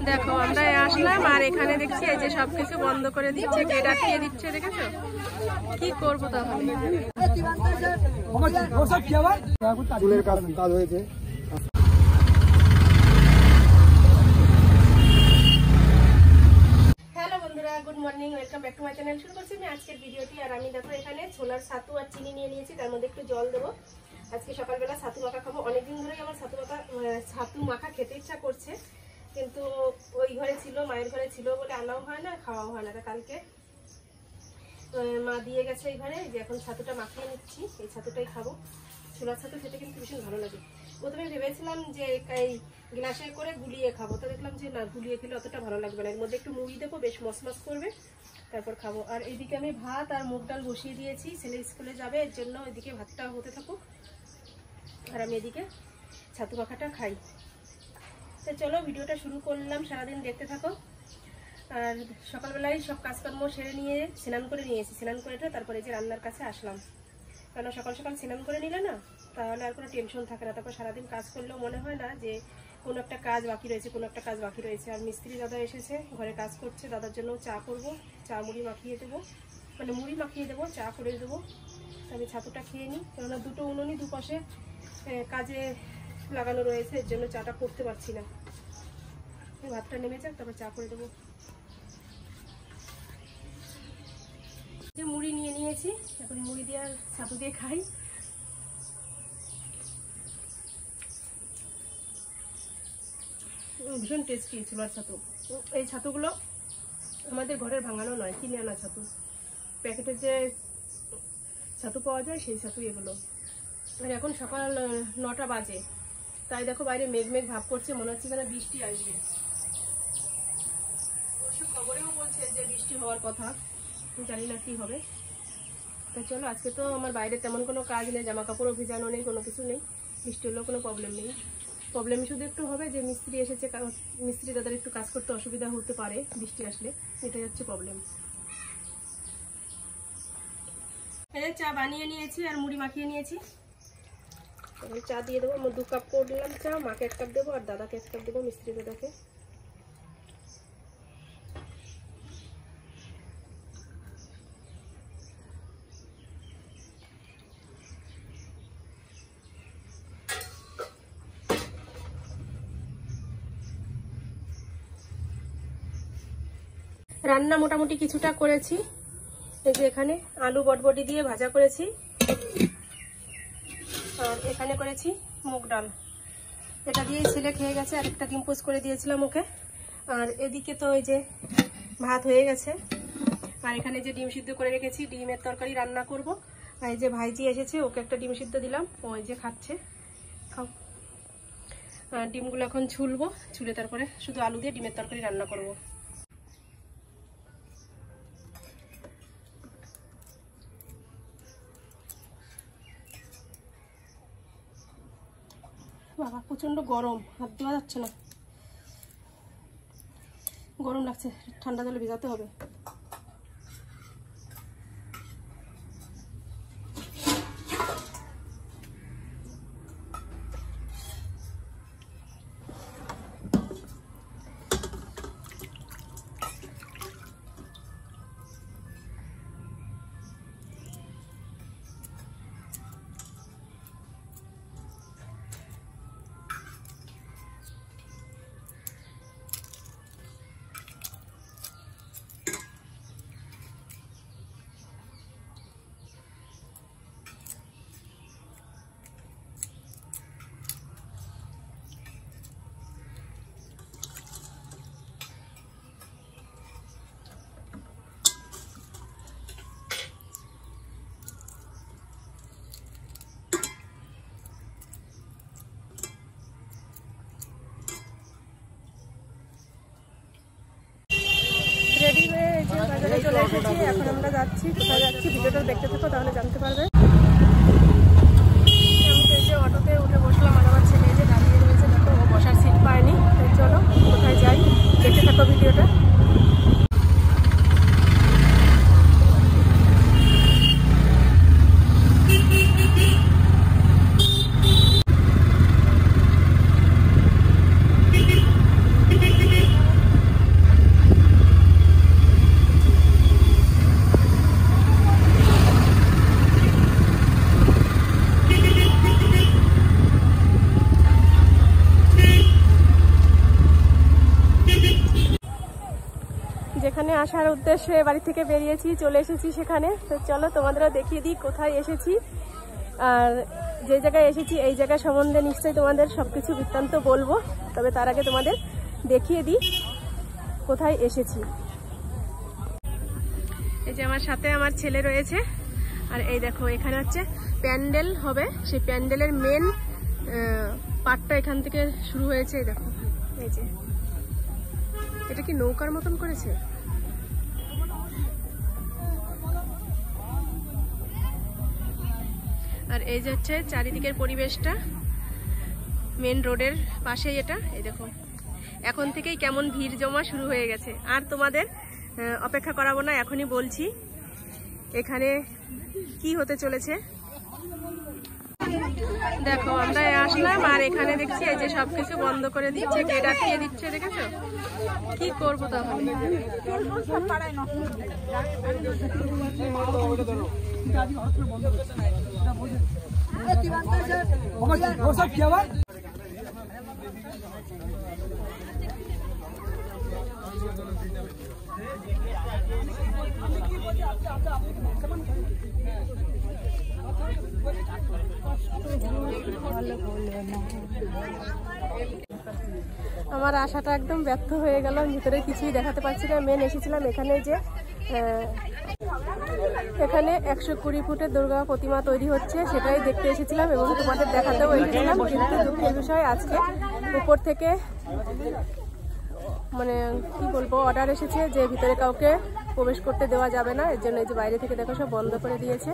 দেখো আমরা আসলাম আর এখানে দেখছি এই যে সবকিছু বন্ধ করে দিচ্ছে, গেট আটকিয়ে দিচ্ছে, দেখেছো? কি করবো তাহলে? কাজ হয়েছে। হ্যালো বন্ধুরা, good morning, welcome back to my channel. শুরু করছি আমি আজকের ভিডিওটি। আর আমি দেখো এখানে ছোলার ছাতু আর চিনি নিয়ে নিয়েছি, তার মধ্যে একটু জল দেবো। আজকে সকালবেলা ছাতু মাখা খাবো। অনেকদিন ধরেই আমার ছাতু মাখা খেতে ইচ্ছা করছে, কিন্তু ওই ঘরে ছিল, মায়ের ঘরে ছিল বলে আনাও হয় না, খাওয়াও হয় না। তা কালকে মা দিয়ে গেছে এই ঘরে, যে এখন ছাতুটা মাখিয়ে নিচ্ছি, এই ছাতুটাই খাবো। ছোলার ছাতু খেতে কিন্তু ভীষণ ভালো লাগে। প্রথমে ভেবেছিলাম যে এই গ্লাসে করে গুলিয়ে খাবো, তো দেখলাম যে না, গুলিয়ে খেলে অতটা ভালো লাগবে না। এর মধ্যে একটু মুড়ি দেবো, বেশ মসমস করবে, তারপর খাবো। আর এইদিকে আমি ভাত আর মুগ ডাল বসিয়ে দিয়েছি, ছেলে স্কুলে যাবে, এর জন্য এদিকে ভাতটা হতে থাকুক আর আমি এদিকে ছাতু মাখাটা খাই। তো চলো ভিডিওটা শুরু করলাম, সারাদিন দেখতে থাকো। আর সকালবেলায় সব কাজকর্ম সেরে নিয়ে স্নান করে নিয়েছি, স্নান করে তারপরে যে রান্নার কাছে আসলাম। কারণ সকাল সকাল স্নান করে নিলে না, তাহলে আর কোনো টেনশন থাকে না। তারপর সারাদিন কাজ করলেও মনে হয় না যে কোনো একটা কাজ বাকি রয়েছে, কোনো একটা কাজ বাকি রয়েছে। আর মিস্ত্রি দাদা এসেছে, ঘরে কাজ করছে, দাদার জন্য চা করব, চা মুড়ি মাখিয়ে দেবো, মানে মুড়ি মাখিয়ে দেবো, চা করে দেবো। আমি ছাতুটা খেয়ে নিই, কেননা দুটো উনুনই দুপাশে কাজে লাগানো রয়েছে, এর জন্য চাটা করতে পারছি না। ভাতটা নেমে যাক, তারপর চা করে দেবো। মুড়ি নিয়ে নিয়েছি, এখন মুড়ি দিয়ে আর ছাতু দিয়ে খাই। ভীষণ টেস্টি ছোলার ছাতু। এই ছাতুগুলো আমাদের ঘরের ভাঙানো নয়, কিনে আনা ছাতু। প্যাকেটে যে ছাতু পাওয়া যায় সেই ছাতু এগুলো। আর এখন সকাল 9টা বাজে, তাই দেখো বাইরে মেঘ মেঘ ভাব করছে, মনে হচ্ছে যেন বৃষ্টি আসবে। অবশ্য খবরেও বলছে যে বৃষ্টি হওয়ার কথা, জানি না কি হবে। তো চলো, আজকে তো আমার বাইরে তেমন কোনো কাজ নেই, জামা কাপড়ও ভিজানো নেই, কোনো কিছু নেই। বৃষ্টি হলেও কোনো প্রবলেম নেই। প্রবলেম শুধু একটু হবে যে মিস্ত্রি এসেছে, মিস্ত্রি তাদের একটু কাজ করতে অসুবিধা হতে পারে বৃষ্টি আসলে, এটাই হচ্ছে প্রবলেম। এই চা বানিয়ে নিয়েছি আর মুড়ি মাখিয়ে নিয়েছি, চা দিয়ে দেবো। আমার 2 কাপ করলাম চা, মাকে 1 কাপ দেবো আর দাদাকে 1 কাপ দেবো, মিস্ত্রি দাদাকে। রান্না মোটামুটি কিছুটা করেছি। এই যে এখানে আলু বটবটি দিয়ে ভাজা করেছি, আর এখানে করেছি মুগ ডাল। এটা দিয়ে ছেলে খেয়ে গেছে, আর একটা ডিম পোস্ট করে দিয়েছিলাম ওকে। আর এদিকে তো ওই যে ভাত হয়ে গেছে, আর এখানে যে ডিম সিদ্ধ করে রেখেছি, ডিমের তরকারি রান্না করব। আর এই যে ভাইজি এসেছে, ওকে একটা ডিম সিদ্ধ দিলাম, ওই যে খাচ্ছে, খাও। আর ডিমগুলো এখন ছুলবো, ছুলে তারপরে শুধু আলু দিয়ে ডিমের তরকারি রান্না করব। বাবা প্রচন্ড গরম, হাত দেওয়া যাচ্ছে না, গরম লাগছে, ঠান্ডা জলে ভেজাতে হবে। রেডি হয়ে বাজারে চলে এসেছি, এখন আমরা যাচ্ছি। কোথায় যাচ্ছি ভিডিওটা দেখতে থাকো, তাহলে জানতে পারবে। আমি তো এই যে অটোতে উঠে বসলাম, আর আমার ছেলে যে দাঁড়িয়ে রয়েছে, দেখো ও বসার সিট পায়নি। চলো কোথায় যাই, দেখতে থাকো ভিডিওটা। এখানে আসার উদ্দেশ্যে বাড়ি থেকে বেরিয়েছি, চলে এসেছি সেখানে। তো চলো তোমাদেরও দেখিয়ে দিই কোথায় এসেছি, আর যে জায়গায় এসেছি এই জায়গা সম্বন্ধে নিশ্চয়ই তোমাদের সবকিছু বৃত্তান্ত বলবো। তবে তার আগে তোমাদের দেখিয়ে দিই কোথায় এসেছি। এই যে আমার সাথে আমার ছেলে রয়েছে, আর এই দেখো এখানে হচ্ছে প্যান্ডেল হবে, সেই প্যান্ডেলের মেন পার্টটা এখান থেকে শুরু হয়েছে। এই দেখো, এই যে এটা কি নৌকার মতন করেছে, আর এই যে হচ্ছে চারিদিকের পরিবেশটা মেন রোডের পাশেই এটা। এই দেখো এখন থেকেই কেমন ভিড় জমা শুরু হয়ে গেছে। আর তোমাদের অপেক্ষা করাবো না, এখনই বলছি এখানে কি হতে চলেছে। দেখো আমরা আসলাম, আর এখানে দেখছি এই যে সবকিছু বন্ধ করে দিচ্ছে, গেট আটকিয়ে দিচ্ছে। দেখেছো কি করবো তাহলে? আমার আশাটা একদম ব্যর্থ হয়ে গেল, ভিতরে কিছুই দেখাতে পারছি না। মেন এসেছিলাম এখানে যে এখানে 120 ফুটের দুর্গা প্রতিমা তৈরি হচ্ছে, সেটাই দেখতে এসেছিলাম এবং তোমাদের দেখাতেও এসেছিলাম। কিন্তু দুঃখের বিষয় আজকে উপর থেকে মানে কি বলবো অর্ডার এসেছে যে ভিতরে কাউকে প্রবেশ করতে দেওয়া যাবে না। এর জন্য এই যে বাইরে থেকে দেখো সব বন্ধ করে দিয়েছে।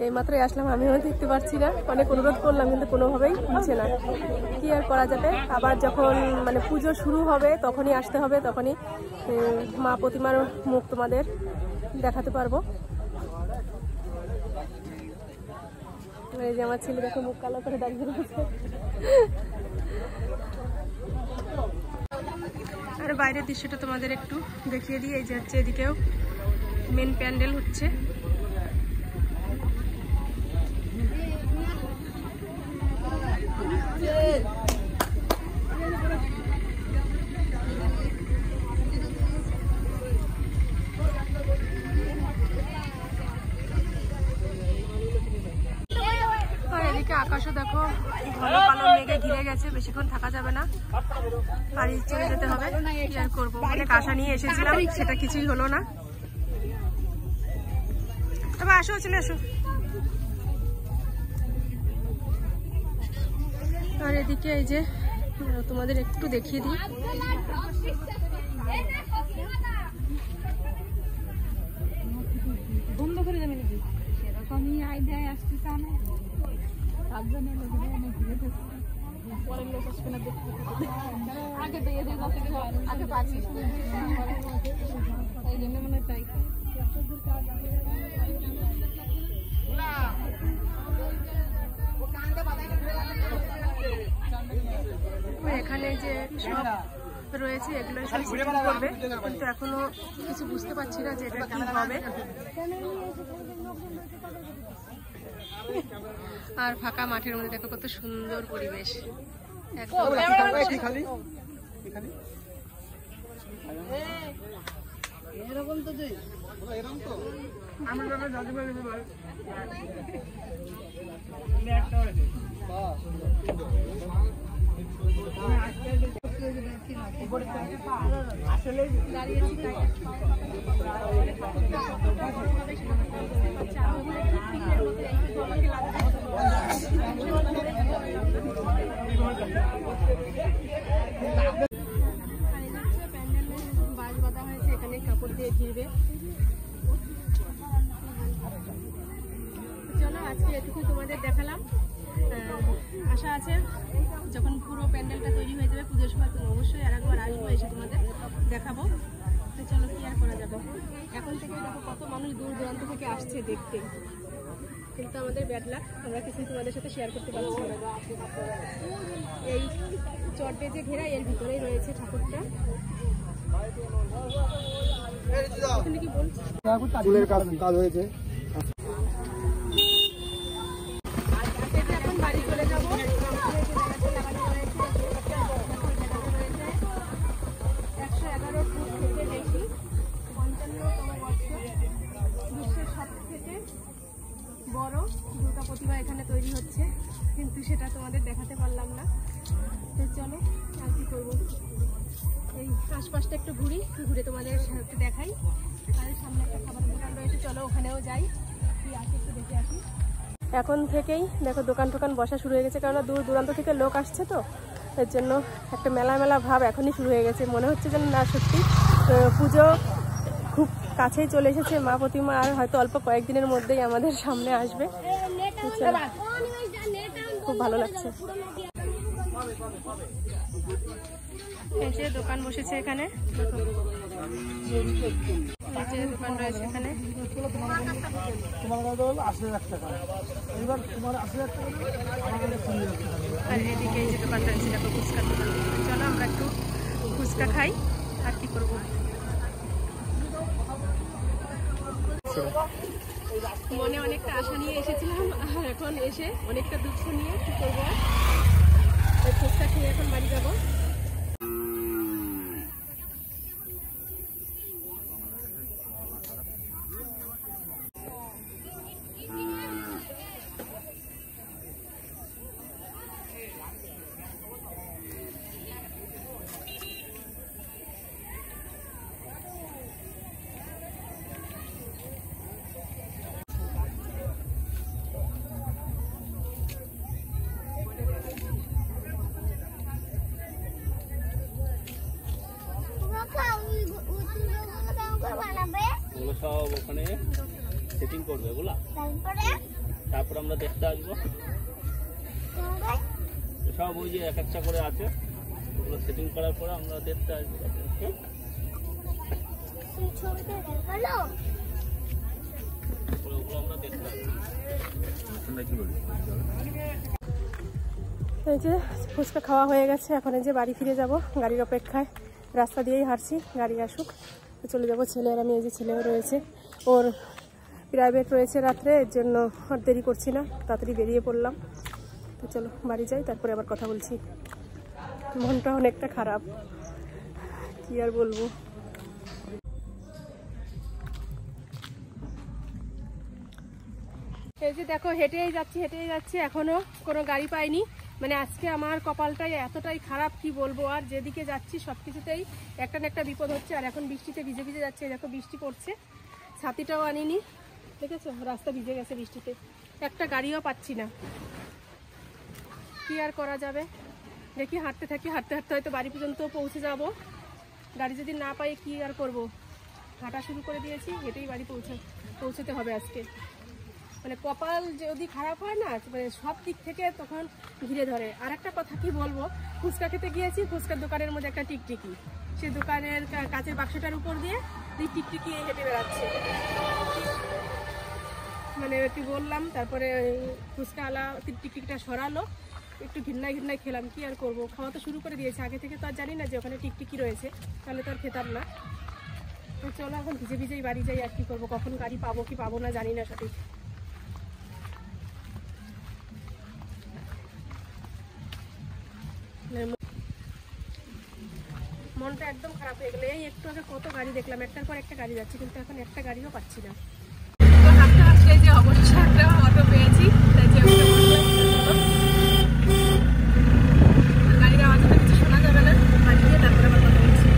এইমাত্রই আসলাম, আমিও দেখতে পাচ্ছি না, অনেক অনুরোধ করলাম কিন্তু কোনোভাবেই হচ্ছে না। কি আর করা যাবে, আবার যখন মানে পুজো শুরু হবে তখনই আসতে হবে, তখনই মা প্রতিমার মুখ তোমাদের দেখাতে পারবো। এই যে আমার ছেলে দেখো মুখ কালো করে দাঁড়িয়ে রয়েছে। আর বাইরের দৃশ্যটা তোমাদের একটু দেখিয়ে দিই। এই যে হচ্ছে এদিকেও মেন প্যান্ডেল হচ্ছে। আকাশও দেখো ঘন কালো মেঘে ঘিরে গেছে, বেশিক্ষণ থাকা যাবে না, বাড়ি চলে যেতে হবে। কি আর করবো, অনেক আশা নিয়ে এসেছিলাম, সেটা কিছুই হলো না। তবে আসো, চলে আসো। আর এদিকে এই যে তোমাদের একটু দেখিয়ে দিই, বন্ধ করে যাবে নাকি সেরকমই আইডিয়ায় আসতে চান। পরের লোক আসবে না, আগে তো এদের আগে পাচ্ছি, এই জন্য মনে হয় তাই। এখানে যে সব রয়েছে এগুলো সব শুটিং করবে, কিন্তু এখনো কিছু বুঝতে পারছি না যে এটা কি হবে। আর ফাঁকা মাঠের মধ্যে দেখো কত সুন্দর পরিবেশ, এরকম তো আসলে দাঁড়িয়েছি বাঁশ বাঁধা হয়েছে, এখানে কাপড় দিয়ে ঘিরবে। চলো আজকে এটুকু তোমাদের দেখালাম। আশা আছে যখন পুরো প্যান্ডেলটা তৈরি হয়ে যাবে পুজোর সময় তুমি অবশ্যই আর একবার আসবো, এসে তোমাদের দেখাবো। তো চলো কি আর করা যাবে, এখন থেকে দেখো কত মানুষ দূর দূরান্ত থেকে আসছে দেখতে, কিন্তু আমাদের ব্যাড লাক, আমরা কিছুই তোমাদের সাথে শেয়ার করতে পারছি না। এই চটে যে ঘেরা এর ভিতরেই রয়েছে ঠাকুরটা। কি বলছি চুলের কাজ হয়েছে। এখন বাড়ি চলে যাবো। 111 ফুট থেকে বেশি আশপাশটা একটু ঘুরি, ঘুরে তোমাদের সাথে দেখাই। আর সামনে একটা খাবার দোকান রয়েছে, চলো ওখানেও যাই, কি আছে একটু দেখে আসি। এখন থেকেই দেখো দোকান টোকান বসা শুরু হয়ে গেছে, কেননা দূর দূরান্ত থেকে লোক আসছে তো, এর জন্য একটা মেলা মেলা ভাব এখনই শুরু হয়ে গেছে। মনে হচ্ছে যেন না সত্যি পুজো খুব কাছেই চলে এসেছে, মা প্রতিমা আর হয়তো অল্প কয়েকদিনের মধ্যেই আমাদের সামনে আসবে। খুব ভালো লাগছে। এই যে দোকান বসেছে এখানে, দোকান রয়েছে এখানে। আর এদিকে এই যে দোকানটা রয়েছে, দেখো ফুচকার দোকান। চলো আমরা একটু ফুচকা খাই, আর কি করবো। মনে অনেকটা আশা নিয়ে এসেছিলাম, আর এখন এসে অনেকটা দুঃখ নিয়ে কি করবো। আর ফুচকা খেয়ে এখন বাড়ি যাবো। সব ওখানে সেটিং করবে এগুলা, তারপর আমরা দেখতে আসবো। সব ওই যে এক একটা করে আছে, ওগুলো সেটিং করার পরে আমরা দেখতে আসবো। ওগুলো আমরা দেখতে আসবো। এই যে ফুচকা খাওয়া হয়ে গেছে, এখন এই যে বাড়ি ফিরে যাব গাড়ির অপেক্ষায়। রাস্তা দিয়েই হাঁটছি, গাড়ি আসুক চলে যাব। ছেলে আর আমি, এই যে ছেলেও রয়েছে, ওর প্রাইভেট রয়েছে রাত্রে, এর জন্য আর দেরি করছি না, তাড়াতাড়ি বেরিয়ে পড়লাম। তো চলো বাড়ি যাই, তারপরে আবার কথা বলছি। মনটা অনেকটা খারাপ, কি আর বলবো। এই যে দেখো হেঁটেই যাচ্ছি, এখনো কোনো গাড়ি পাইনি। মানে আজকে আমার কপালটাই এতটাই খারাপ, কি বলবো। আর যেদিকে যাচ্ছি সব কিছুতেই একটা না একটা বিপদ হচ্ছে। আর এখন বৃষ্টিতে ভিজে ভিজে যাচ্ছে, দেখো বৃষ্টি পড়ছে, ছাতিটাও আনিনি, দেখেছো রাস্তা ভিজে গেছে বৃষ্টিতে। একটা গাড়িও পাচ্ছি না, কি আর করা যাবে। দেখি হাঁটতে থাকি, হাঁটতে হাঁটতে হয়তো বাড়ি পর্যন্ত পৌঁছে যাব। গাড়ি যদি না পাই কি আর করব, হাঁটা শুরু করে দিয়েছি, হেঁটেই বাড়ি পৌঁছতে হবে আজকে। মানে কপাল যদি খারাপ হয় না, মানে সব দিক থেকে তখন ঘিরে ধরে। আর একটা কথা কি বলবো, ফুচকা খেতে গিয়েছি, ফুচকার দোকানের মধ্যে একটা টিকটিকি, সে দোকানের কাঁচের বাক্সটার উপর দিয়ে টিকটিকি হেঁটে বেড়াচ্ছে। মানে একটু বললাম, তারপরে ফুচকাওয়ালা টিকটিকিটা সরালো, একটু ঘিন্নায় খেলাম, কি আর করবো। খাওয়া তো শুরু করে দিয়েছে, আগে থেকে তো আর জানি না যে ওখানে টিকটিকি রয়েছে, তাহলে তো আর খেতাম না। তো চলো এখন ভিজে ভিজেই বাড়ি যাই, আর কি করবো। কখন গাড়ি পাবো কি পাবো না জানি না সঠিক। মনটা একদম খারাপ হয়ে গেল। এই একটু আগে কত গাড়ি দেখলাম, একটার পর একটা গাড়ি যাচ্ছে, কিন্তু এখন একটা গাড়িও পাচ্ছি না। তো হাঁটতে হাঁটতে যে অবশ্যই একটা অটো পেয়েছি, তাই যে গাড়ির আওয়াজ কিছু শোনা যাবে না, বাড়ি গিয়ে তারপরে আবার কথা বলছি।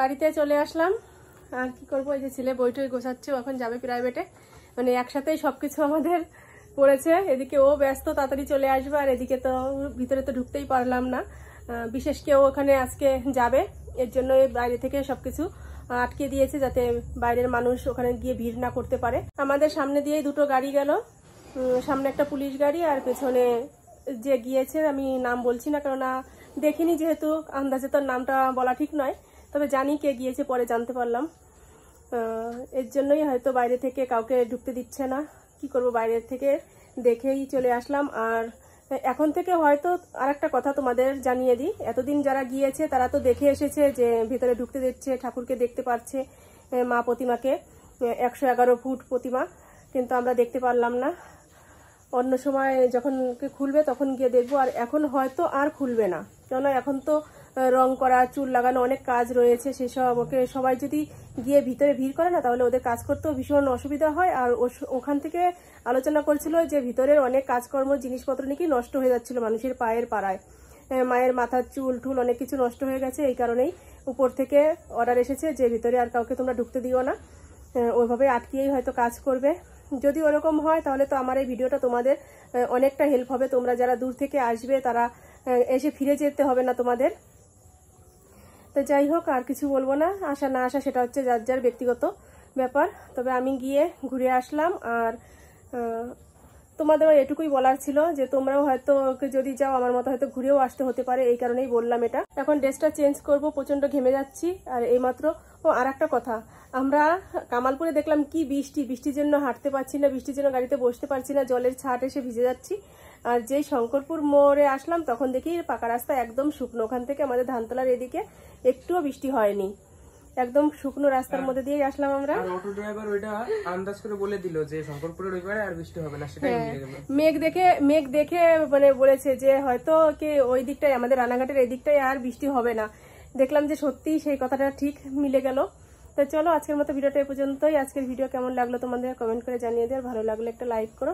বাড়িতে চলে আসলাম, আর কি করবো। এই যে ছেলে বইটই গোছাচ্ছে, এখন যাবে প্রাইভেটে। মানে একসাথেই সবকিছু আমাদের পড়েছে। এদিকে ও ব্যস্ত, তাড়াতাড়ি চলে আসবে, আর এদিকে তো ভিতরে তো ঢুকতেই পারলাম না। বিশেষ কেউ ওখানে আজকে যাবে, এর জন্য বাইরে থেকে সবকিছু আটকে দিয়েছে, যাতে বাইরের মানুষ ওখানে গিয়ে ভিড় না করতে পারে। আমাদের সামনে দিয়েই দুটো গাড়ি গেল, সামনে একটা পুলিশ গাড়ি, আর পেছনে যে গিয়েছে আমি নাম বলছি না, কেননা দেখিনি, যেহেতু আন্দাজে তো নামটা বলা ঠিক নয়। তবে জানি কে গিয়েছে, পরে জানতে পারলাম। এর জন্যই হয়তো বাইরে থেকে কাউকে ঢুকতে দিচ্ছে না। কি করব, বাইরে থেকে দেখেই চলে আসলাম। আর এখন থেকে হয়তো আরেকটা কথা তোমাদের জানিয়ে দিই, এতদিন যারা গিয়েছে তারা তো দেখে এসেছে যে ভিতরে ঢুকতে দিচ্ছে, ঠাকুরকে দেখতে পাচ্ছে, মা প্রতিমাকে, 111 ফুট প্রতিমা, কিন্তু আমরা দেখতে পারলাম না। অন্য সময় যখন খুলবে তখন গিয়ে দেখবো, আর এখন হয়তো আর খুলবে না, কেননা এখন তো রং করা, চুল লাগানো অনেক কাজ রয়েছে, সেসব ওকে সবাই যদি গিয়ে ভিতরে ভিড় করে না তাহলে ওদের কাজ করতেও ভীষণ অসুবিধা হয়। আর ওখান থেকে আলোচনা করছিল যে ভিতরের অনেক কাজকর্ম জিনিসপত্র নাকি নষ্ট হয়ে যাচ্ছিল মানুষের পায়ের পাড়ায়, মায়ের মাথার চুল টুল অনেক কিছু নষ্ট হয়ে গেছে। এই কারণেই উপর থেকে অর্ডার এসেছে যে ভিতরে আর কাউকে তোমরা ঢুকতে দিও না, ওইভাবে আটকিয়েই হয়তো কাজ করবে। যদি ওরকম হয় তাহলে তো আমার এই ভিডিওটা তোমাদের অনেকটা হেল্প হবে, তোমরা যারা দূর থেকে আসবে তারা এসে ফিরে যেতে হবে না তোমাদের। তো যাই হোক, আর কিছু বলবো না, আসা না আসা সেটা হচ্ছে যার যার ব্যক্তিগত ব্যাপার। তবে আমি গিয়ে ঘুরে আসলাম, আর তোমাদেরও এটুকুই বলার ছিল যে তোমরাও হয়তো যদি যাও আমার মতো হয়তো ঘুরেও আসতে হতে পারে, এই কারণেই বললাম এটা। এখন ড্রেসটা চেঞ্জ করব, প্রচন্ড ঘেমে যাচ্ছি। আর এইমাত্র আর একটা কথা, আমরা কামালপুরে দেখলাম কি বৃষ্টির জন্য হাঁটতে পারছি না, বৃষ্টির জন্য গাড়িতে বসতে পারছি না, জলের ছাট এসে ভিজে যাচ্ছি। আর যেই শঙ্করপুর মোড়ে আসলাম তখন দেখি পাকা রাস্তা একদম শুকনো, ওখান থেকে আমাদের ধানতলার এদিকে একটুও বৃষ্টি হয়নি, একদম শুকনো রাস্তার মধ্যে দিয়ে আসলাম আমরা। আর অটো ড্রাইভার ওইটা আন্দাজ করে বলে দিল যে শঙ্করপুরের ওই পারে আর বৃষ্টি হবে না, সেটাই নিয়ে গেল। মেঘ দেখে মানে বলেছে যে হয়তো কি ওই দিকটাই, আমাদের রানাঘাটের এই দিকটাই আর বৃষ্টি হবে না। দেখলাম যে সত্যি সেই কথাটা ঠিক মিলে গেল। তো চলো আজকের মতো ভিডিওটা এই পর্যন্তই। আজকের ভিডিও কেমন লাগলো তোমাদের কমেন্ট করে জানিয়ে দিও, ভালো লাগলে একটা লাইক করো,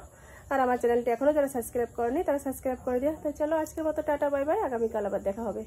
আর আমার চ্যানেলটি এখনো যারা সাবস্ক্রাইব করেনি তারা সাবস্ক্রাইব করে দিও। তো চলো আজকের মতো টাটা, বাই বাই, আগামীকাল আবার দেখা হবে।